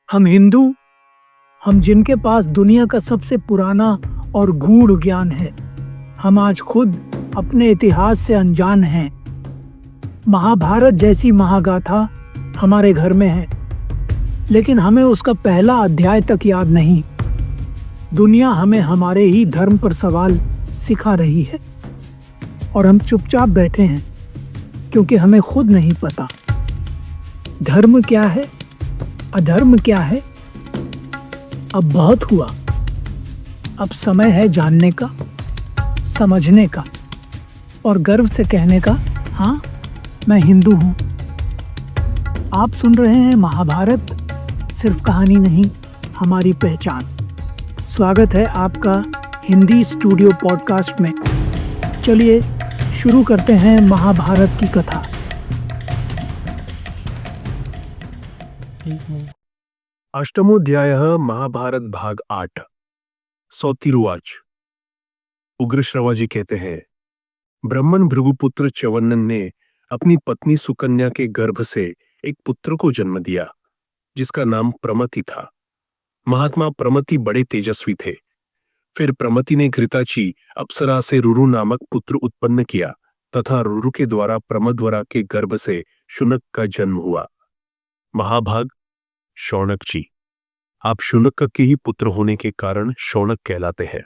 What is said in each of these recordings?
हम हिंदू, हम जिनके पास दुनिया का सबसे पुराना और गूढ़ ज्ञान है, हम आज खुद अपने इतिहास से अनजान हैं। महाभारत जैसी महागाथा हमारे घर में है, लेकिन हमें उसका पहला अध्याय तक याद नहीं। दुनिया हमें हमारे ही धर्म पर सवाल सिखा रही है और हम चुपचाप बैठे हैं क्योंकि हमें खुद नहीं पता धर्म क्या है, अधर्म क्या है। अब बहुत हुआ, अब समय है जानने का, समझने का और गर्व से कहने का, हाँ, मैं हिंदू हूँ। आप सुन रहे हैं महाभारत, सिर्फ कहानी नहीं, हमारी पहचान। स्वागत है आपका हिंदी स्टूडियो पॉडकास्ट में। चलिए शुरू करते हैं महाभारत की कथा। अष्टमोऽध्यायः महाभारत भाग 8। सौतिरुवाच। उग्रश्रवा जी कहते हैं, ब्राह्मण भृगुपुत्र च्यवनन ने अपनी पत्नी सुकन्या के गर्भ से एक पुत्र को जन्म दिया जिसका नाम प्रमति था। महात्मा प्रमति बड़े तेजस्वी थे। फिर प्रमति ने घृताची अप्सरा से रुरु नामक पुत्र उत्पन्न किया तथा रुरु के द्वारा प्रमद्वरा के गर्भ से शुनक का जन्म हुआ। महाभाग शौनक जी, आप शुनक के ही पुत्र होने के कारण शौनक कहलाते हैं।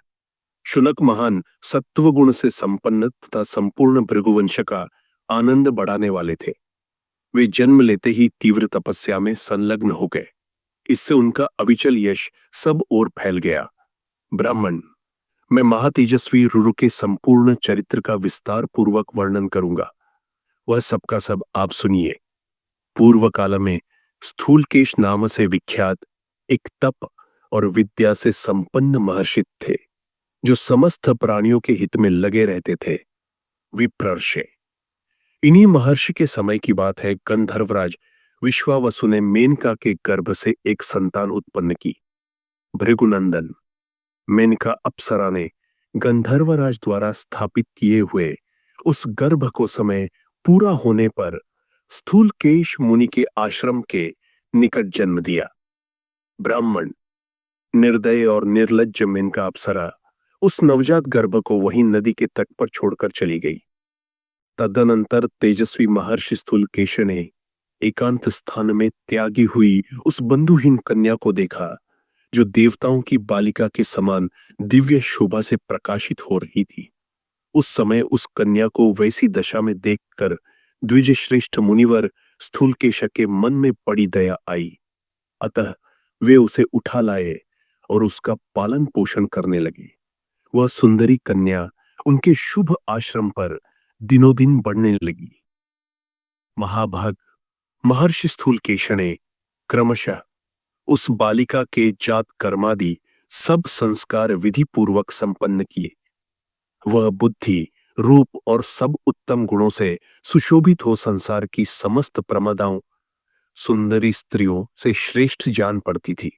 शुनक महान सत्वगुण से संपन्न तथा संपूर्ण भृगुवंश का आनंद बढ़ाने वाले थे। वे जन्म लेते ही तीव्र तपस्या में संलग्न हो गए। इससे उनका अविचल यश सब ओर फैल गया। ब्राह्मण, मैं महातेजस्वी रुरु के संपूर्ण चरित्र का विस्तार पूर्वक वर्णन करूंगा। वह सबका सब आप सुनिए। पूर्व काल में स्थूलकेश नाम से विख्यात एक तप और विद्या से संपन्न महर्षि थे जो समस्त प्राणियों के हित में लगे रहते थे, विप्रर्षे। इन्हीं महर्षि के समय की बात है। गंधर्वराज विश्वावसु ने मेनका के गर्भ से एक संतान उत्पन्न की, भृगुनंदन। मेनका अप्सरा ने गंधर्वराज द्वारा स्थापित किए हुए उस गर्भ को समय पूरा होने पर स्थूलकेश मुनि के आश्रम के निकट जन्म दिया। ब्राह्मण, निर्दय और निर्लज्ज मेनका अप्सरा उस नवजात गर्भ को वहीं नदी के तट पर छोड़कर चली गई। तदनंतर तेजस्वी महर्षि स्थूलकेश ने एकांत स्थान में त्यागी हुई उस बंधुहीन कन्या को देखा जो देवताओं की बालिका के समान दिव्य शोभा से प्रकाशित हो रही थी। उस समय उस कन्या को वैसी दशा में देखकर द्विजश्रेष्ठ मुनिवर स्थूलकेश के मन में बड़ी दया आई। अतः वे उसे उठा लाए और उसका पालन पोषण करने लगे। वह सुंदरी कन्या उनके शुभ आश्रम पर दिनों दिन बढ़ने लगी। महाभाग महर्षि स्थूलकेश ने क्रमशः उस बालिका के जात कर्मादि सब संस्कार विधि पूर्वक संपन्न किए। वह बुद्धि, रूप और सब उत्तम गुणों से सुशोभित हो संसार की समस्त प्रमदाओं, सुंदरी स्त्रियों से श्रेष्ठ जान पड़ती थी।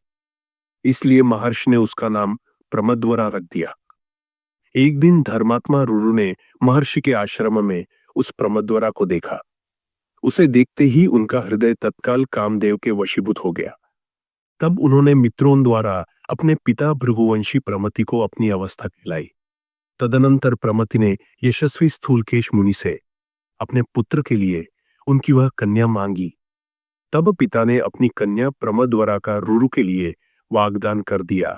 इसलिए महर्षि ने उसका नाम प्रमद्वरा रख दिया। एक दिन धर्मात्मा रुरु ने महर्षि के आश्रम में उस प्रमद्वरा को देखा। उसे देखते ही उनका हृदय तत्काल कामदेव के वशीभूत हो गया। तब उन्होंने मित्रों द्वारा अपने पिता भृगुवंशी प्रमति को अपनी अवस्था खिलाई। तदनंतर प्रमति ने यशस्वी स्थूलकेश मुनि से अपने पुत्र के लिए उनकी वह कन्या मांगी। तब पिता ने अपनी कन्या प्रमद्वरा का रुरु के लिए वाग्दान कर दिया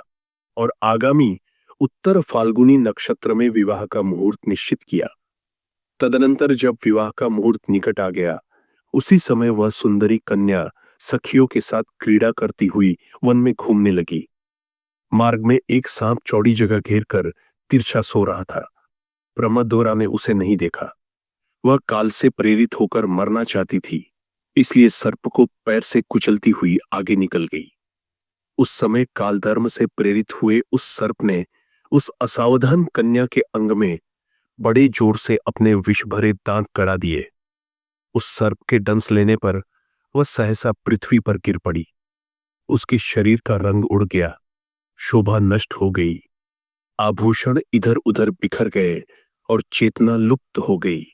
और आगामी उत्तर फाल्गुनी नक्षत्र में विवाह का मुहूर्त निश्चित किया। तदनंतर जब विवाह का मुहूर्त निकट आ गया, उसी समय वह सुंदरी कन्या सखियों के साथ क्रीड़ा करती हुई वन में घूमने लगी। मार्ग में एक सांप चौड़ी जगह घेर कर तिरछा सो रहा था। प्रमद्वरा ने उसे नहीं देखा। वह काल से प्रेरित होकर मरना चाहती थी, इसलिए सर्प को पैर से कुचलती हुई आगे निकल गई। उस समय कालधर्म से प्रेरित हुए उस सर्प ने उस असावधान कन्या के अंग में बड़े जोर से अपने विष भरे दांत गड़ा दिए। उस सर्प के डंस लेने पर वह सहसा पृथ्वी पर गिर पड़ी। उसके शरीर का रंग उड़ गया, शोभा नष्ट हो गई, आभूषण इधर उधर बिखर गए और चेतना लुप्त हो गई।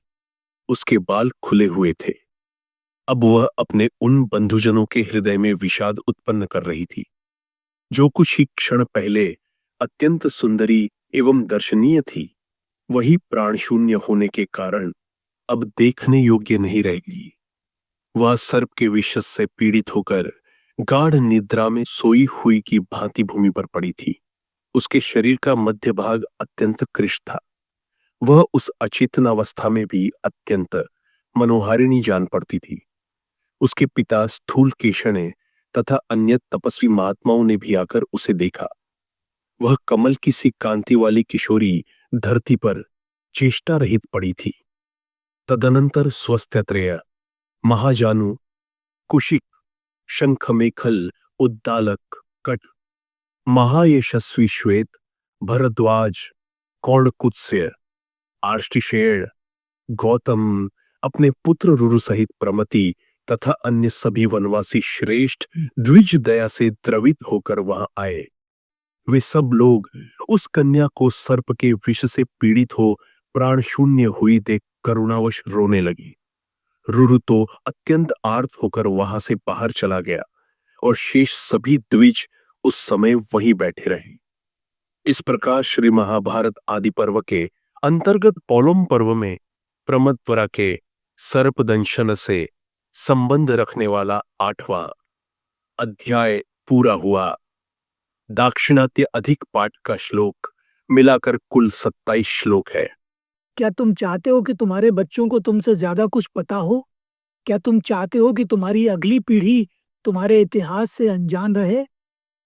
उसके बाल खुले हुए थे। अब वह अपने उन बंधुजनों के हृदय में विषाद उत्पन्न कर रही थी जो कुछ ही क्षण पहले अत्यंत सुंदरी एवं दर्शनीय थी, वही प्राण शून्य होने के कारण अब देखने योग्य नहीं रहेगी। वह सर्प के विष से पीड़ित होकर गाढ़ निद्रा में सोई हुई की भांति भूमि पर पड़ी थी। उसके शरीर का मध्य भाग अत्यंत कृश था। वह उस अचेतनावस्था में भी अत्यंत मनोहारिणी जान पड़ती थी। उसके पिता स्थूल केशने तथा अन्य तपस्वी महात्माओं ने भी आकर उसे देखा। वह कमल की सी कांति वाली किशोरी धरती पर चेष्टा रहित पड़ी थी। तदनंतर स्वस्थ्यत्रेय, महाजानु, कुशिक, शंखमेखल, उद्दालक, कट, महायशस्वी श्वेत, भरद्वाज, कौंडकुत्स्य, आर्ष्टिशेय, गौतम अपने पुत्र रुरु सहित प्रमति तथा अन्य सभी वनवासी श्रेष्ठ द्विज दया से द्रवित होकर वहां आए। वे सब लोग उस कन्या को सर्प के विष से पीड़ित हो प्राण शून्य हुई देख करुणावश रोने लगी। रुरु तो अत्यंत आर्त होकर वहां से बाहर चला गया और शेष सभी द्विज उस समय वहीं बैठे रहे। इस प्रकार श्री महाभारत आदि पर्व के अंतर्गत पौलोम पर्व में प्रमदवरा के सर्पदंशन से संबंध रखने वाला 8वां अध्याय पूरा हुआ। दाक्षिणात्य अधिक पाठ का श्लोक मिलाकर कुल 27 श्लोक है। क्या तुम चाहते हो कि तुम्हारे बच्चों को तुमसे ज्यादा कुछ पता हो? क्या तुम चाहते हो कि तुम्हारी अगली पीढ़ी तुम्हारे इतिहास से अनजान रहे?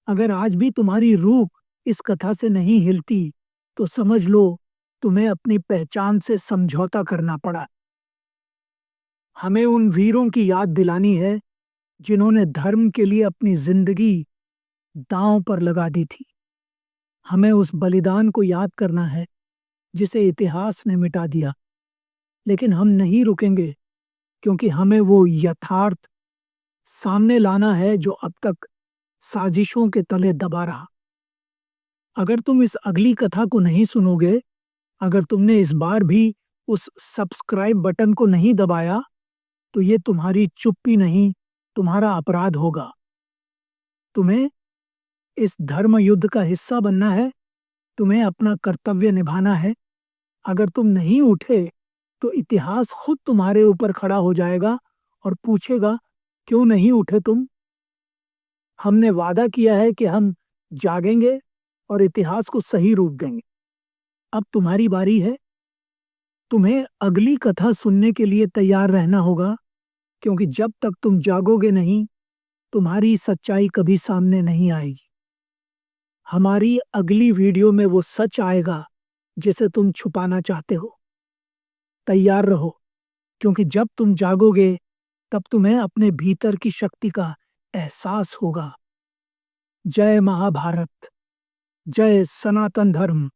अगर आज भी तुम्हारी रूह इस कथा से नहीं हिलती तो समझ लो तुम्हें अपनी पहचान से समझौता करना पड़ा। हमें उन वीरों की याद दिलानी है जिन्होंने धर्म के लिए अपनी जिंदगी दांव पर लगा दी थी। हमें उस बलिदान को याद करना है जिसे इतिहास ने मिटा दिया। लेकिन हम नहीं रुकेंगे क्योंकि हमें वो यथार्थ सामने लाना है जो अब तक साजिशों के तले दबा रहा। अगर तुम इस अगली कथा को नहीं सुनोगे, अगर तुमने इस बार भी उस सब्सक्राइब बटन को नहीं दबाया, तो ये तुम्हारी चुप्पी नहीं, तुम्हारा अपराध होगा। तुम्हें इस धर्म युद्ध का हिस्सा बनना है, तुम्हें अपना कर्तव्य निभाना है। अगर तुम नहीं उठे तो इतिहास खुद तुम्हारे ऊपर खड़ा हो जाएगा और पूछेगा, क्यों नहीं उठे तुम? हमने वादा किया है कि हम जागेंगे और इतिहास को सही रूप देंगे। अब तुम्हारी बारी है। तुम्हें अगली कथा सुनने के लिए तैयार रहना होगा, क्योंकि जब तक तुम जागोगे नहीं, तुम्हारी सच्चाई कभी सामने नहीं आएगी। हमारी अगली वीडियो में वो सच आएगा जिसे तुम छुपाना चाहते हो। तैयार रहो, क्योंकि जब तुम जागोगे तब तुम्हें अपने भीतर की शक्ति का एहसास होगा। जय महाभारत, जय सनातन धर्म।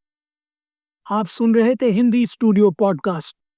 आप सुन रहे थे हिंदी स्टूडियो पॉडकास्ट।